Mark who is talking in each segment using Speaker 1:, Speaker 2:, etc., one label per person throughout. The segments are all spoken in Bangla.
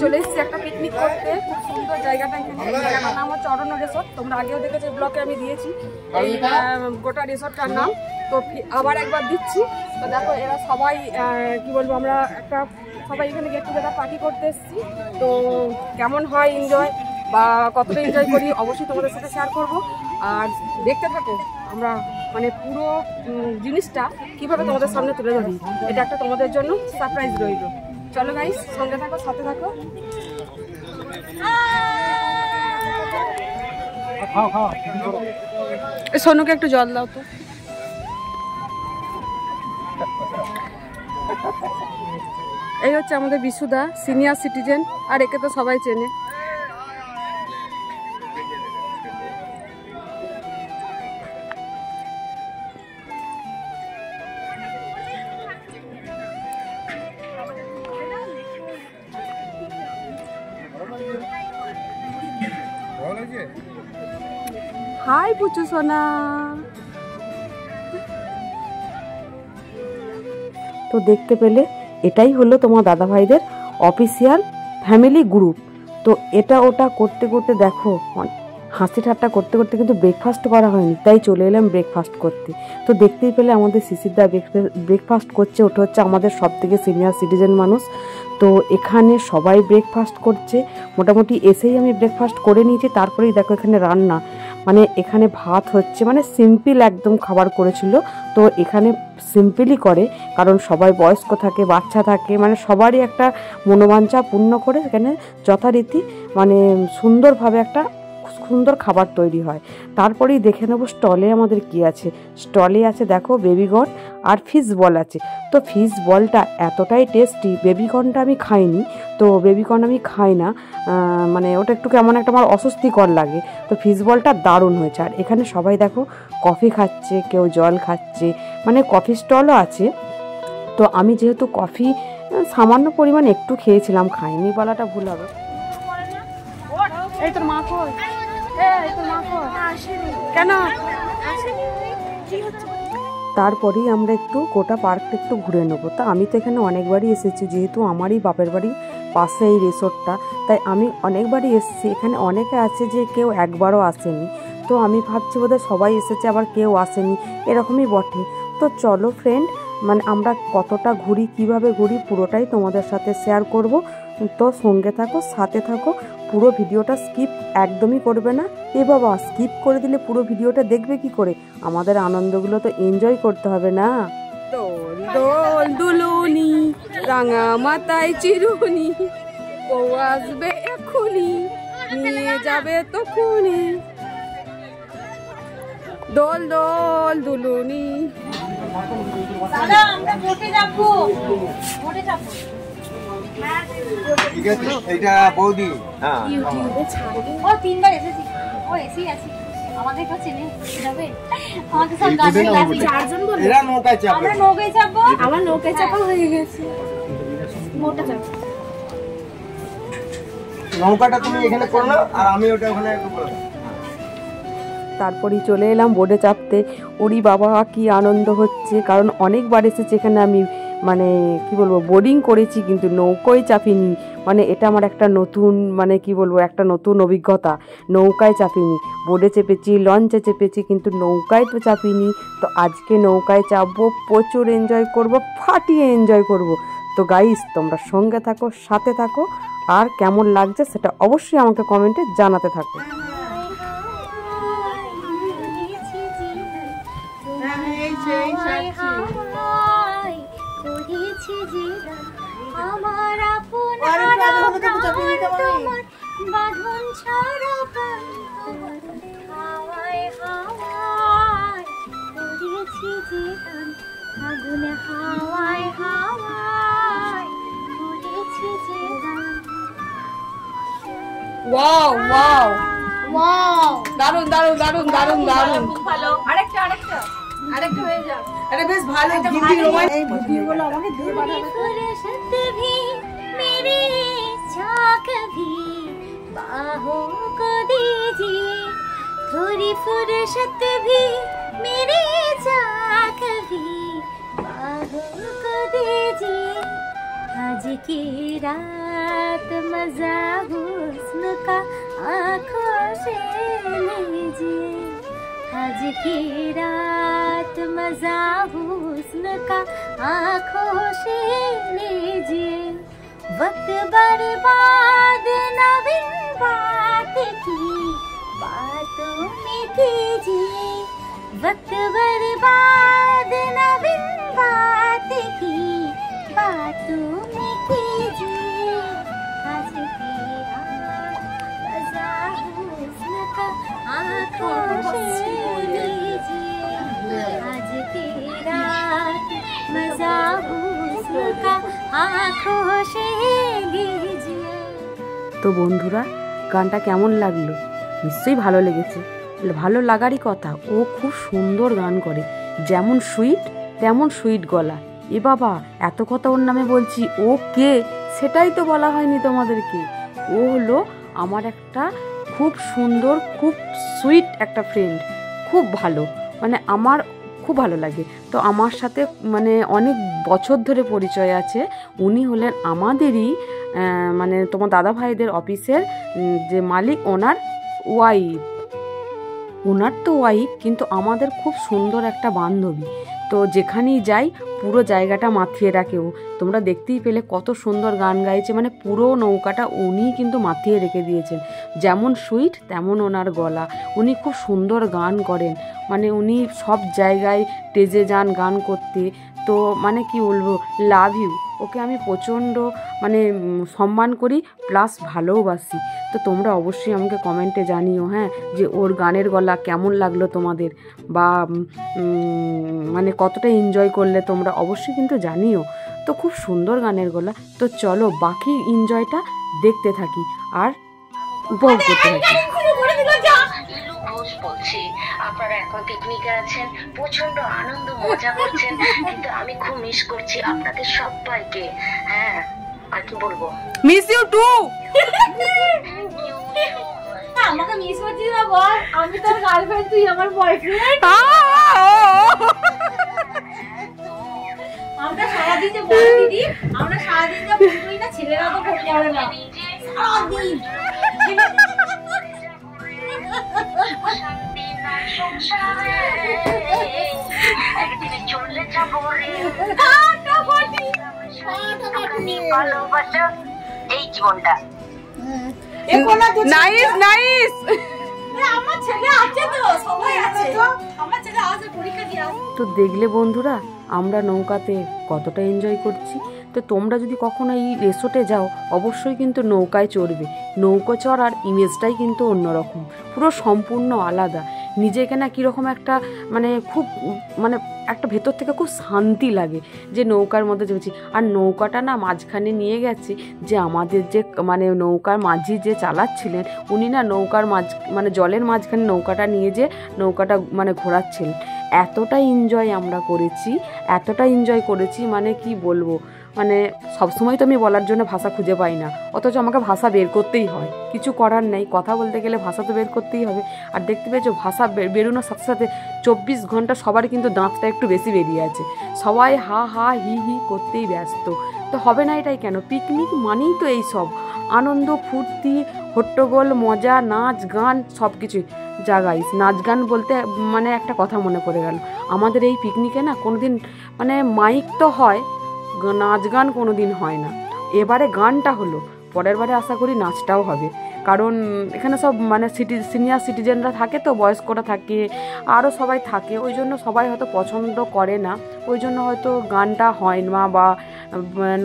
Speaker 1: চলে এসেছি একটা পিকনিক করতে। খুব সুন্দর জায়গাটা, এখানে জায়গাটার নাম হচ্ছে অরণ্য রিসোর্ট। তোমরা আগেও দেখেছো, ব্লগে আমি দিয়েছি এই গোটা রিসোর্টটার নাম। তো আবার একবার দিচ্ছি। তো দেখো এরা সবাই কি বলবো, আমরা একটা সবাই এখানে গেট টুগেদার পার্টি করতে এসেছি। তো কেমন হয় এনজয় বা কতটা এনজয় করি অবশ্যই তোমাদের সাথে শেয়ার করব। আর দেখতে থাকো আমরা মানে পুরো জিনিসটা কিভাবে তোমাদের সামনে তুলে ধরি। এটা একটা তোমাদের জন্য সারপ্রাইজ রইল। চলো গাইস, সঙ্গে থাকো, সাথে থাকো। সোনুকে একটু জল দাও তো। এই হচ্ছে আমাদের বিশুদা, সিনিয়র সিটিজেন, আর একে তো সবাই চেনে। হাই পুচু সোনা। তো দেখতে পেলে এটাই হলো তোমার দাদা ভাইদের অফিসিয়াল ফ্যামিলি গ্রুপ। তো এটা ওটা করতে করতে দেখো হাসি ঠাট্টা করতে করতে কিন্তু ব্রেকফাস্ট করা হয়নি, তাই চলে এলাম ব্রেকফাস্ট করতে। তো দেখতেই পেলে আমাদের শিশিরদা ব্রেকফাস্ট করছে। ওটা হচ্ছে আমাদের সব থেকে সিনিয়র সিটিজেন মানুষ। তো এখানে সবাই ব্রেকফাস্ট করছে। মোটামুটি এসেই আমি ব্রেকফাস্ট করে নিয়েছি। তারপরেই দেখো এখানে রান্না, মানে এখানে ভাত হচ্ছে, মানে সিম্পল একদম খাবার করেছিল। তো এখানে সিম্পলই করে, কারণ সবাই বয়স্ক থাকে, বাচ্চা থাকে, মানে সবারই একটা মনোবাঞ্ছা পূর্ণ করে এখানে যথারীতি মানে সুন্দরভাবে একটা সুন্দর খাবার তৈরি হয়। তারপরেই দেখে নেবো স্টলে আমাদের কি আছে। স্টলে আছে দেখো বেবিকর্ন আর ফিশ বল আছে। তো ফিশ বলটা এতটাই টেস্টি, বেবিকর্নটা আমি খাইনি। তো বেবিকর্ন আমি খাই না, মানে ওটা একটু কেমন একটা আমার অস্বস্তিকর লাগে। তো ফিশ বলটা দারুণ হয়েছে। আর এখানে সবাই দেখো কফি খাচ্ছে, কেউ জল খাচ্ছে, মানে কফি স্টলও আছে। তো আমি যেহেতু কফি সামান্য পরিমাণ একটু খেয়েছিলাম, খাইনি বলাটা ভুল হবে। এই তোর মা কই? কেন? তারপরেই আমরা একটু গোটা পার্কটা একটু ঘুরে নেবো। তা আমি তো এখানে অনেকবারই এসেছি, যেহেতু আমারই বাপের বাড়ির পাশে এই রিসোর্টটা, তাই আমি অনেকবারই এসেছি। এখানে অনেকে আছে যে কেউ একবারও আসেনি। তো আমি ভাবছি বোধহয় সবাই এসেছে, আবার কেউ আসেনি, এরকমই বটে। তো চলো ফ্রেন্ড, মানে আমরা কতটা ঘুরি, কিভাবে ঘুরি, পুরোটাই তোমাদের সাথে শেয়ার করব। তো সঙ্গে থাকো, সাথে থাকো, পুরো ভিডিওটা স্কিপ একদমই করবে না। এ বাবা, স্কিপ করে দিলে পুরো ভিডিওটা দেখবে কি করে? আমাদের আনন্দগুলো তো এনজয় করতে হবে না? দোল দোল দুলুনি, রাঙা মাথায় চিরুনি, বউ আসবে এক্ষুনি, নিয়ে যাবে তখুনি। দোল দোল দুলুনি।
Speaker 2: আমরা ভোটে যাবো, ভোটে যাবো।
Speaker 3: ঠিক আছে, এইটা বৌদি। হ্যাঁ,
Speaker 2: ইউটিউবে ছাড়বে। ও তিনবার এসেছি, ও এসেই আছে। আমাদের কাছে নেই যাবে, আমাদের সব গাছে গাছে চারজন বলে
Speaker 3: এরা নৌকায় চাপবে।
Speaker 2: আমরা নৌকায় চাপবো। আমার নৌকায় চাপা হয়ে গেছে। মোটা চাপ,
Speaker 3: নৌকাটা তুমি এখানে করো না, আর আমি ওটা ওখানে একটু করব।
Speaker 1: তারপরেই চলে এলাম বোটে চাপতে। ওরি বাবা কি আনন্দ হচ্ছে, কারণ অনেকবার এসেছি এখানে আমি, মানে কি বলবো, বোর্ডিং করেছি কিন্তু নৌকায় চাপিনি। মানে এটা আমার একটা নতুন, মানে কি বলবো, একটা নতুন অভিজ্ঞতা। নৌকায় চাপিনি, বোটে চেপেছি, লঞ্চে চেপেছি, কিন্তু নৌকায় তো চাপিনি। তো আজকে নৌকায় চাপবো, প্রচুর এনজয় করব, ফাটিয়ে এনজয় করব। তো গাইস, তোমরা সঙ্গে থাকো, সাথে থাকো, আর কেমন লাগছে সেটা অবশ্যই আমাকে কমেন্টে জানাতে থাকো। ওয়াও ওয়াও ওয়াও, দারুন দারুন দারুন দারুন দারুন।
Speaker 2: ভালো। আরেকটা হয়ে যাও।
Speaker 1: আরে বেশ ভালো, হিন্দি রোমান এই ভিডিওগুলো আমাকে দিয়ে পাঠাবে।
Speaker 2: फुर्सत भी मेरी चाक भी बाहों को दीजिए, थोड़ी फुर्सत भी मेरी चाक भी बाहों को दीजिए, आज की रात मजा हुस्न का आँखों से लीजिए, आज की रात मजा हुस्न का आँखों से लीजिए, वक्त बर्बाद न बिन बात की बातों में कीजिए, वक्त बर्बाद न बिन बात की बातों में कीजिए, आज की रात मजा हुस्न का आँखों से लीजिए, आज की रात मजा हुस्न का आँखों से लीजिए।
Speaker 1: তো বন্ধুরা, গানটা কেমন লাগলো? নিশ্চয়ই ভালো লেগেছে। ভালো লাগারই কথা, ও খুব সুন্দর গান করে, যেমন সুইট তেমন সুইট গলা। এ বাবা, এত কথা ওর নামে বলছি, ও কে সেটাই তো বলা হয়নি তোমাদেরকে। ও হলো আমার একটা খুব সুন্দর, খুব সুইট একটা ফ্রেন্ড, খুব ভালো, মানে আমার খুব ভালো লাগে। তো আমার সাথে মানে অনেক বছর ধরে পরিচয় আছে। উনি হলেন আমাদেরই মানে তোমার দাদা ভাইদের অফিসের যে মালিক, ওনার ওয়াইফ। ওনার তো ওয়াইফ, কিন্তু আমাদের খুব সুন্দর একটা বান্ধবী। তো যেখানেই যাই পুরো জায়গাটা মাতিয়ে রাখে ও। তোমরা দেখতেই পেলে কত সুন্দর গান গাইছে, মানে পুরো নৌকাটা উনিই কিন্তু মাতিয়ে রেখে দিয়েছেন। যেমন সুইট তেমন ওনার গলা। উনি খুব সুন্দর গান করেন, মানে উনি সব জায়গায় স্টেজে যান গান করতে। তো মানে কি বলবো, লাভ ইউ। ওকে আমি প্রচণ্ড মানে সম্মান করি, প্লাস ভালোবাসি। তো তোমরা অবশ্যই আমাকে কমেন্টে জানিও, হ্যাঁ, যে ওর গানের গলা কেমন লাগলো তোমাদের, বা মানে কতটা এনজয় করলে তোমরা, অবশ্যই কিন্তু জানিও। তো খুব সুন্দর গানের গলা। তো চলো বাকি এনজয়টা দেখতে থাকি আর উপভোগ করতে থাকি।
Speaker 4: বলছি আপনারা এখন পিকনিকে আছেন, প্রচন্ড আনন্দ মজা করছেন, কিন্তু আমি খুব মিস করছি আপনাদের সবাইকে। হ্যাঁ, আর কি বলবো,
Speaker 1: মিস ইউ টু।
Speaker 2: আমাকে মিস করছিস না বল, আমি তোর গার্লফ্রেন্ড, তুই আমার বয়ফ্রেন্ড। আমরা সারাদিন যে বল দিদি, আমরা সারাদিন যে ফোন করি না, ছেলেরা তো ফোন করে না সারাদিন।
Speaker 4: একদিনে চলে যাবো রে, ভালোবাসা এই জীবনটা।
Speaker 1: Nice nice.
Speaker 2: আমার ছেলে আছে তো, সবাই আছে তো, আমার ছেলে আছে পরীক্ষা দিয়ে আসে।
Speaker 1: তো দেখলে বন্ধুরা, আমরা নৌকাতে কতটা এনজয় করছি। তো তোমরা যদি কখনো এই রিসোর্টে যাও, অবশ্যই কিন্তু নৌকায় চড়বে। নৌকো চড়ার ইমেজটাই কিন্তু অন্যরকম, পুরো সম্পূর্ণ আলাদা। নিজেকে না কীরকম একটা মানে খুব মানে একটা ভেতর থেকে খুব শান্তি লাগে যে নৌকার মধ্যে চলছি। আর নৌকাটা না মাঝখানে নিয়ে গেছে, যে আমাদের যে মানে নৌকার মাঝি যে চালাচ্ছিলেন, উনি না নৌকার মানে জলের মাঝখানে নৌকাটা নিয়ে যে নৌকাটা মানে ঘোরাচ্ছিলেন। এতটা এনজয় আমরা করেছি, এতটা এনজয় করেছি, মানে কি বলবো, মানে সবসময় তো আমি বলার জন্য ভাষা খুঁজে পাই না, অথচ আমাকে ভাষা বের করতেই হয়। কিছু করার নেই, কথা বলতে গেলে ভাষা তো বের করতেই হবে। আর দেখতে পেয়েছো, ভাষা বেরোনোর সাথে সাথে 24 ঘন্টা সবার কিন্তু দাঁতটা একটু বেশি বেরিয়ে আছে। সবাই হা হা হি হি করতেই ব্যস্ত। তো হবে না এটাই কেন? পিকনিক মানেই তো এই সব আনন্দ, ফুর্তি, হট্টগোল, মজা, নাচ গান সব কিছুই। যা গাইস, নাচ গান বলতে মানে একটা কথা মনে পড়ে গেল, আমাদের এই পিকনিকে না কোনোদিন মানে মাইক তো হয়, নাচ গান কোনো দিন হয় না। এবারে গানটা হলো, পরের বারে আশা করি নাচটাও হবে। কারণ এখানে সব মানে সিনিয়র সিটিজেনরা থাকে, তো বয়স্করা থাকে, আরও সবাই থাকে, ওই জন্য সবাই হয়তো পছন্দ করে না, ওই জন্য হয়তো গানটা হয় না বা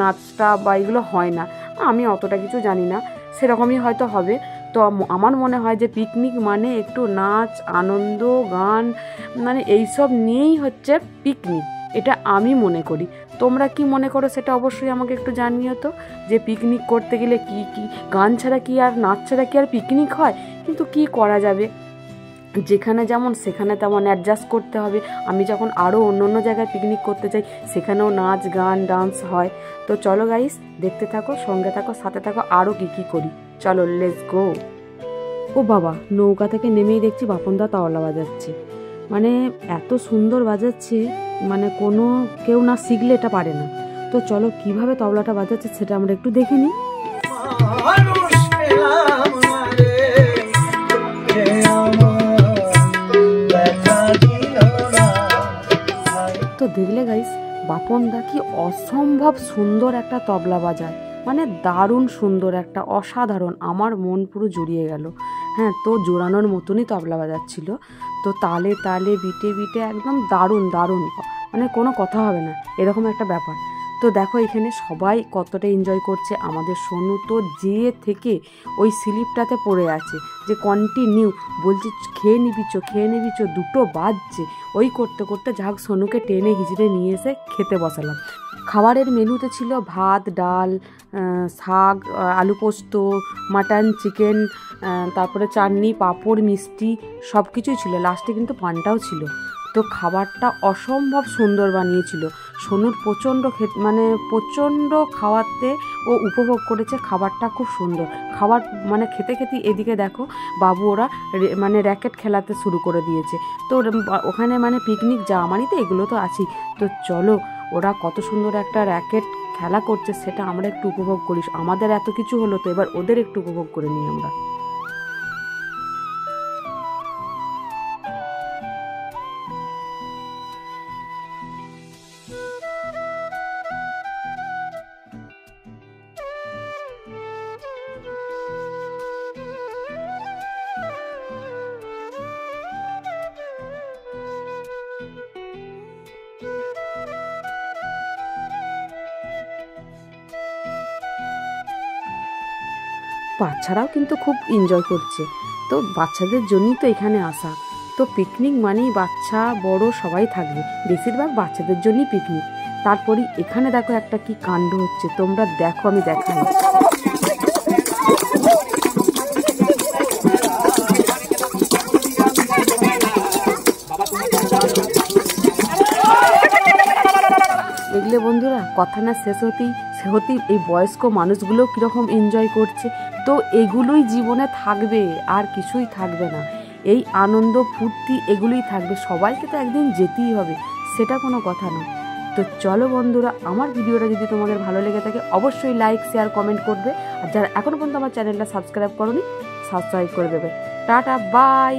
Speaker 1: নাচটা বা এগুলো হয় না। আমি অতটা কিছু জানি না, সেরকমই হয়তো হবে। তো আমার মনে হয় যে পিকনিক মানে একটু নাচ, আনন্দ, গান, মানে এইসব নিয়েই হচ্ছে পিকনিক, এটা আমি মনে করি। তোমরা কি মনে করো সেটা অবশ্যই আমাকে একটু জানিও তো, যে পিকনিক করতে গেলে কি কি গান ছাড়া কি আর নাচ ছাড়া কি আর পিকনিক হয়? কিন্তু কি করা যাবে, যেখানে যেমন সেখানে তেমন অ্যাডজাস্ট করতে হবে। আমি যখন আরও অন্য জায়গায় পিকনিক করতে চাই, সেখানেও নাচ গান ডান্স হয়। তো চলো গাইস, দেখতে থাকো, সঙ্গে থাকো, সাথে থাকো, আরও কি করি। চলো, লেটস গো। ও বাবা, নৌকা থেকে নেমেই দেখছি বাপনদা তাওলা বাজাচ্ছে, মানে এত সুন্দর বাজাচ্ছে, মানে কেউ না শিখলে এটা পারে না। তো তো চলো কিভাবে তবলাটা বাজাচ্ছে সেটা আমরা একটু দেখে নিই। তো দেখলে গাইস, বাপনদা কি অসম্ভব সুন্দর একটা তবলা বাজায়, মানে দারুণ সুন্দর একটা, অসাধারণ, আমার মন পুরো জুড়িয়ে গেল। হ্যাঁ, তো জোড়ানোর মতনই তবলা বাজাচ্ছিল, তো তালে তালে বিটে বিটে একদম দারুণ দারুণ, মানে কোনো কথা হবে না এরকম একটা ব্যাপার। তো দেখো এখানে সবাই কতটা এনজয় করছে। আমাদের সোনু তো যে থেকে ওই স্লিপটাতে পড়ে আছে, যে কন্টিনিউ বলছে খেয়ে নিবি চো, 2টো বাজছে। ওই করতে করতে যাক সোনুকে টেনে হিজড়ে নিয়ে এসে খেতে বসালাম। খাবারের মেনুতে ছিল ভাত, ডাল, শাক, আলু পোস্ত, মাটন, চিকেন, তারপরে চাটনি, পাঁপড়, মিষ্টি সব কিছুই ছিল। লাস্টে কিন্তু পানটাও ছিল। তো খাবারটা অসম্ভব সুন্দর বানিয়েছিল। সোনুর প্রচণ্ড খাওয়াতে ও উপভোগ করেছে, খাবারটা খুব সুন্দর। খাবার মানে খেতে খেতে এদিকে দেখো বাবু ওরা মানে র্যাকেট খেলাতে শুরু করে দিয়েছে। তো ওখানে মানে পিকনিক যাওয়া মানে তো এগুলো তো আছেই। তো চলো ওরা কত সুন্দর একটা র্যাকেট খেলা করছে সেটা আমরা একটু উপভোগ করি। আমাদের এত কিছু হলো, তো এবার ওদের একটু উপভোগ করে নিই আমরা। বাচ্চারাও কিন্তু খুব এনজয় করছে। তো বাচ্চাদের জন্যই তো এখানে আসা। তো পিকনিক মানেই বাচ্চা বড় সবাই থাকবে, বেশিরভাগ বাচ্চাদের জন্যই পিকনিক। তারপরে এখানে দেখো একটা কি কাণ্ড হচ্ছে, তোমরা দেখো, আমি দেখাই। দেখলে বন্ধুরা, কথা না শেষ হতেই এই বয়স্ক মানুষগুলো কীরকম এনজয় করছে। তো এগুলোই জীবনে থাকবে, আর কিছুই থাকবে না। এই আনন্দ ফুর্তি এগুলোই থাকবে, সবাইকে তো একদিন যেতেই হবে, সেটা কোনো কথা না। তো চলো বন্ধুরা, আমার ভিডিওটা যদি তোমাদের ভালো লেগে থাকে অবশ্যই লাইক, শেয়ার, কমেন্ট করবে। আর যারা এখনও পর্যন্ত আমার চ্যানেলটা সাবস্ক্রাইব করোনি, সাবস্ক্রাইব করে দেবে। Tata, by.